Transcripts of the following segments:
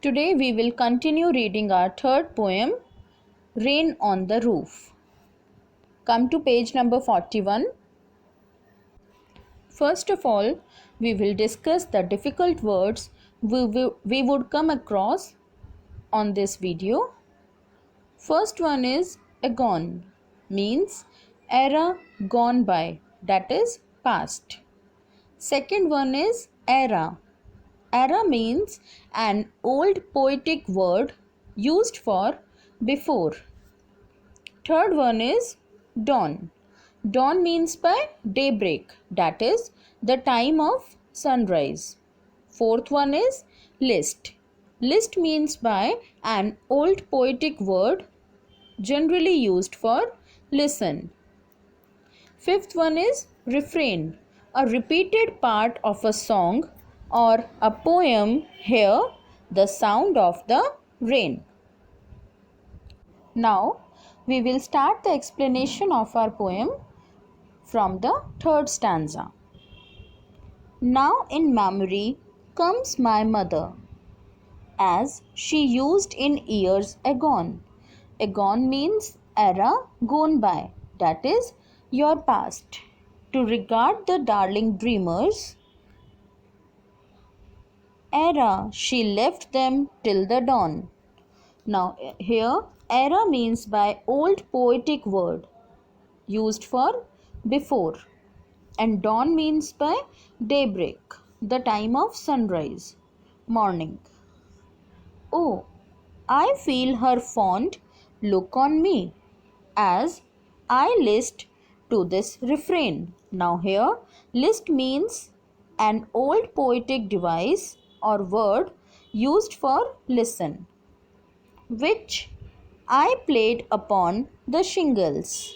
Today we will continue reading our third poem, Rain on the Roof. Come to page number 41. First of all, we will discuss the difficult words we would come across on this video. First one is agone, means era gone by, that is past. Second one is era. Era means an old poetic word used for before. Third one is dawn. Dawn means by daybreak, that is the time of sunrise. Fourth one is list. List means by an old poetic word generally used for listen. Fifth one is refrain, a repeated part of a song or a poem. Hear the sound of the rain. Now we will start the explanation of our poem from the third stanza. Now in memory comes my mother, as she used in years agone. Agone means era gone by, that is your past. To regard the darling dreamers, era she left them till the dawn. Now here era means by old poetic word used for before, and dawn means by daybreak, the time of sunrise, morning. Oh, I feel her fond look on me as I list to this refrain. Now here list means an old poetic device or word used for listen, which I played upon the shingles.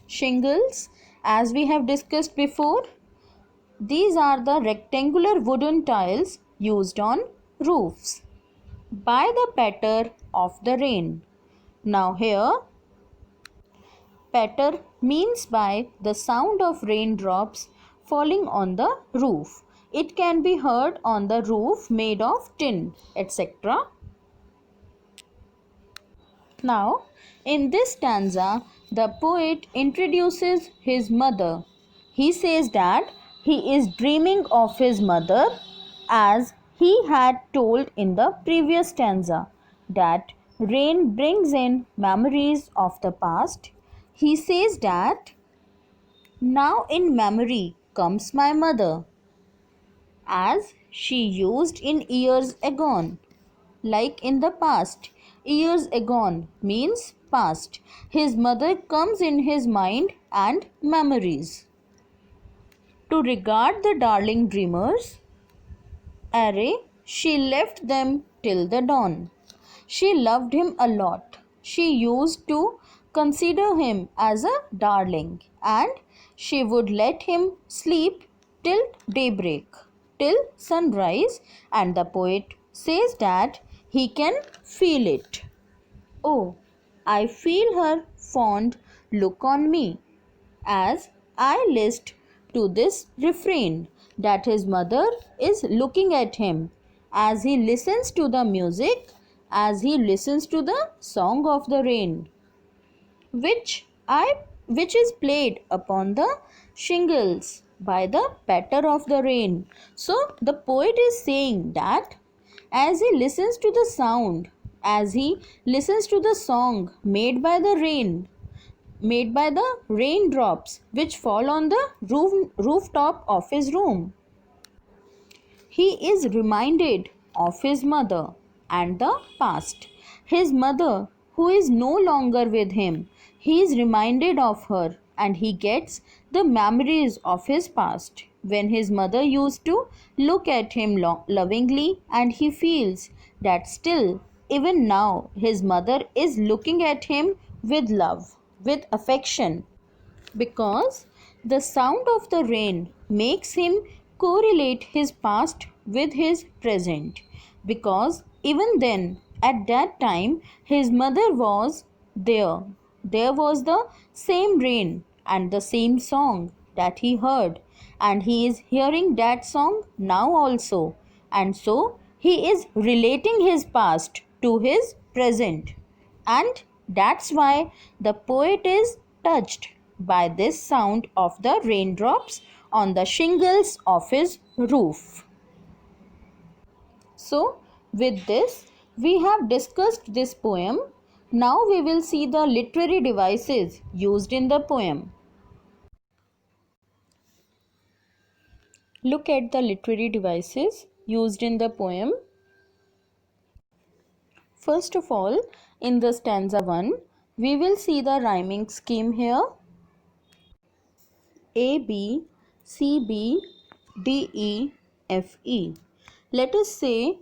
Shingles, as we have discussed before, these are the rectangular wooden tiles used on roofs by the patter of the rain. Now here patter means by the sound of raindrops falling on the roof. It can be heard on the roof made of tin, etc. Now, in this stanza, the poet introduces his mother. He says that he is dreaming of his mother, as he had told in the previous stanza that rain brings in memories of the past. He says that now in memory comes my mother, as she used in years agone. Like in the past, years agone means past. His mother comes in his mind and memories. To regard the darling dreamers, array, she left them till the dawn. She loved him a lot. She used to consider him as a darling, and she would let him sleep till daybreak, till sunrise, and the poet says that he can feel it. Oh, I feel her fond look on me, as I list to this refrain that his mother is looking at him as he listens to the music, as he listens to the song of the rain, which is played upon the shingles by the patter of the rain. So the poet is saying that as he listens to the sound, as he listens to the song made by the rain, made by the raindrops which fall on the rooftop of his room, he is reminded of his mother and the past. His mother, who is no longer with him, he is reminded of her, and he gets the memories of his past when his mother used to look at him lovingly, and he feels that still, even now, his mother is looking at him with love, with affection, because the sound of the rain makes him correlate his past with his present, because even then at that time his mother was there was the same rain and the same song that he heard, and he is hearing that song now also, and so he is relating his past to his present, and that's why the poet is touched by this sound of the raindrops on the shingles of his roof. So, with this, we have discussed this poem. Now we will see the literary devices used in the poem. Look at the literary devices used in the poem. First of all, in the stanza 1, we will see the rhyming scheme here. A, B, C, B, D, E, F, E. Let us say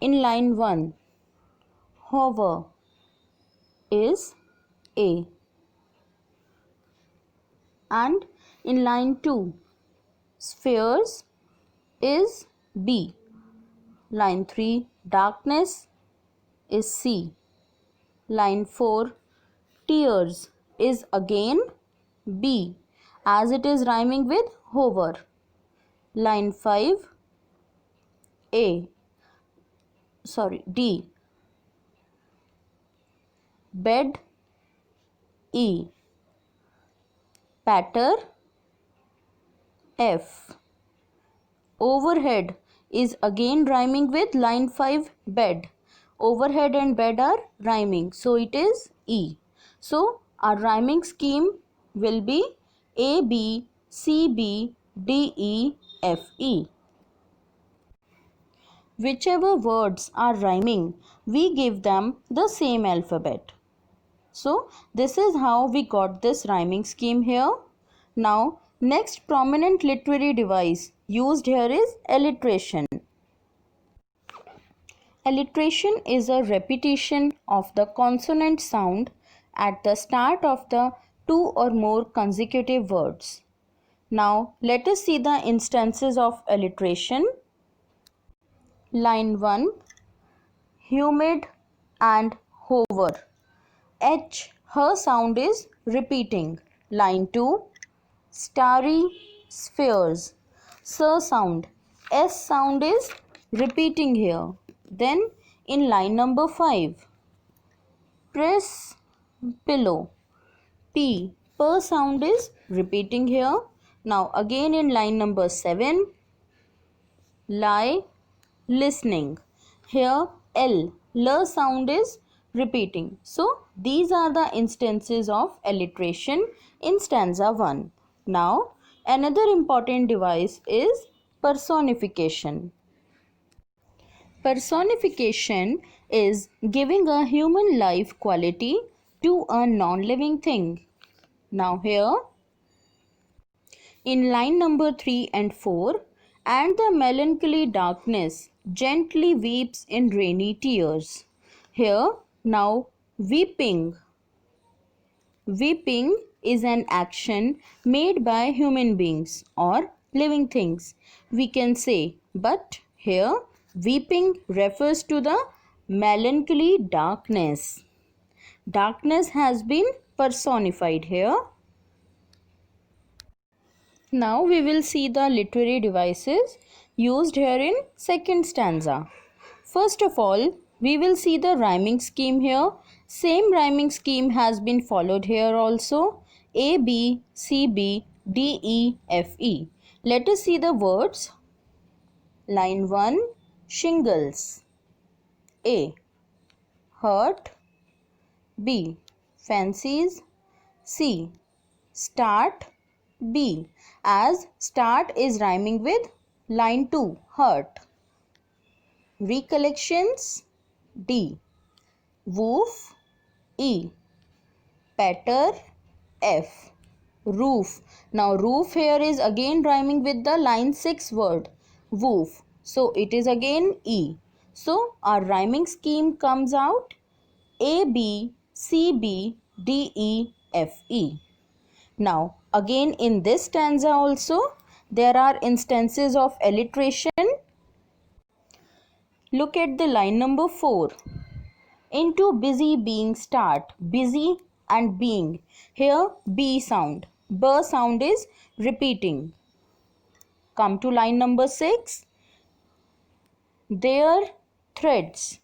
in line 1, hover is A, and in line 2, spheres is B. Line 3, darkness is C. Line 4, tears is again B, as it is rhyming with hover. Line 5, D. Bed, E. Patter, F. Overhead is again rhyming with line 5, bed. Overhead and bed are rhyming, so it is E. So our rhyming scheme will be A, B, C, B, D, E, F, E. Whichever words are rhyming, we give them the same alphabet. So this is how we got this rhyming scheme here. Now next prominent literary device used here is alliteration. Alliteration is a repetition of the consonant sound at the start of the two or more consecutive words. Now let us see the instances of alliteration. Line 1, humid and hover. Her sound is repeating. Line 2, starry spheres. Sound. S sound is repeating here. Then in line number 5, press pillow. Per sound is repeating here. Now again in line number 7, lie listening. Here L sound is repeating. So these are the instances of alliteration in stanza 1. Now another important device is personification. Personification is giving a human life quality to a non-living thing. Now here in line number 3 and 4, and the melancholy darkness gently weeps in rainy tears. Here now weeping. Weeping is an action made by human beings or living things, we can say, but here weeping refers to the melancholy darkness. Darkness has been personified here. Now we will see the literary devices used here in second stanza. First of all, we will see the rhyming scheme here. Same rhyming scheme has been followed here also. A, B, C, B, D, E, F, E. Let us see the words. Line 1, shingles. A, hurt. B, fancies. C, start. B, as start is rhyming with line 2, hurt. Recollections, D. Woof, E. Patter, F. Roof. Now roof here is again rhyming with the line 6 word, woof. So it is again E. So our rhyming scheme comes out A, B, C, B, D, E, F, E. Now again in this stanza also there are instances of alliteration. Look at the line number 4. Into busy being start. Busy and being. Here B sound. B sound is repeating. Come to line number 6. Their threads.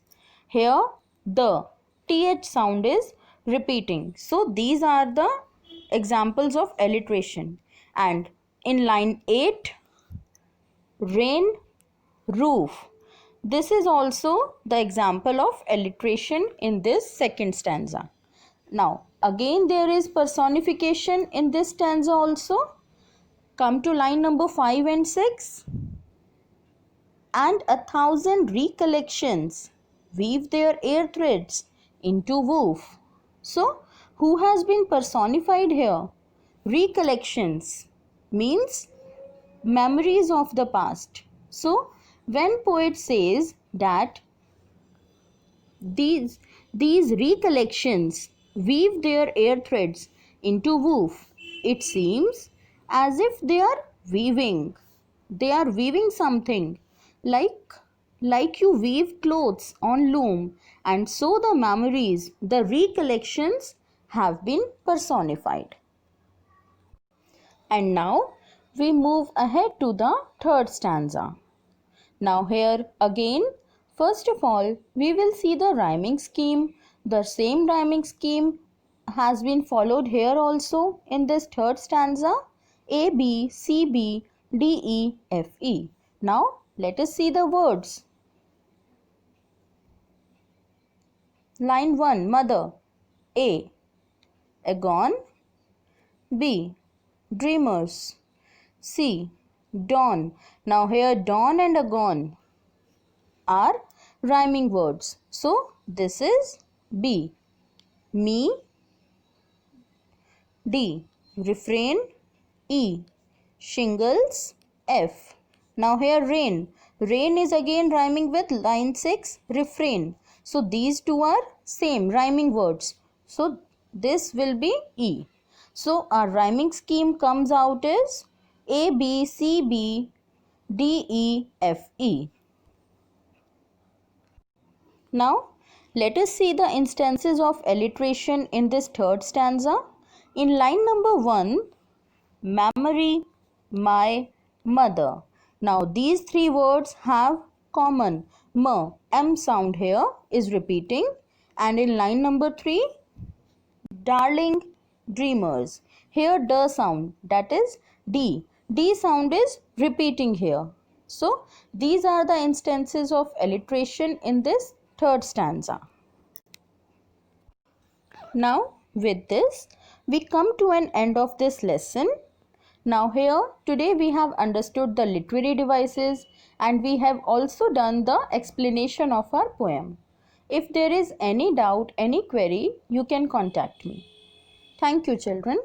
Here the th sound is repeating. So these are the examples of alliteration. And in line 8, rain, roof. This is also the example of alliteration in this second stanza. Now again there is personification in this stanza also. Come to line number 5 and 6. And 1,000 recollections weave their air threads into woof. So, who has been personified here? Recollections means memories of the past. So, when poet says that these recollections weave their air threads into woof, it seems as if they are weaving something like you weave clothes on loom, and so the memories, the recollections have been personified. And now we move ahead to the third stanza. Now here again, first of all, we will see the rhyming scheme. The same rhyming scheme has been followed here also in this third stanza. A, B, C, B, D, E, F, E. Now let us see the words. Line 1, mother. A, agon. B, dreamers. C, dawn. Now here dawn and agon are rhyming words. So this is B. Me. D, refrain. E, shingles. F. Now here rain. Rain is again rhyming with line 6, refrain. So these two are same rhyming words. So this will be E. So our rhyming scheme comes out as A, B, C, B, D, E, F, E. Now let us see the instances of alliteration in this third stanza. In line number 1, memory, my, mother. Now these three words have common m sound here is repeating, and in line number 3, darling, dreamers. Here the sound, that is D sound is repeating here. So these are the instances of alliteration in this third stanza. Now with this we come to an end of this lesson. Now here today we have understood the literary devices, and we have also done the explanation of our poem. If there is any doubt, any query, you can contact me. Thank you, children.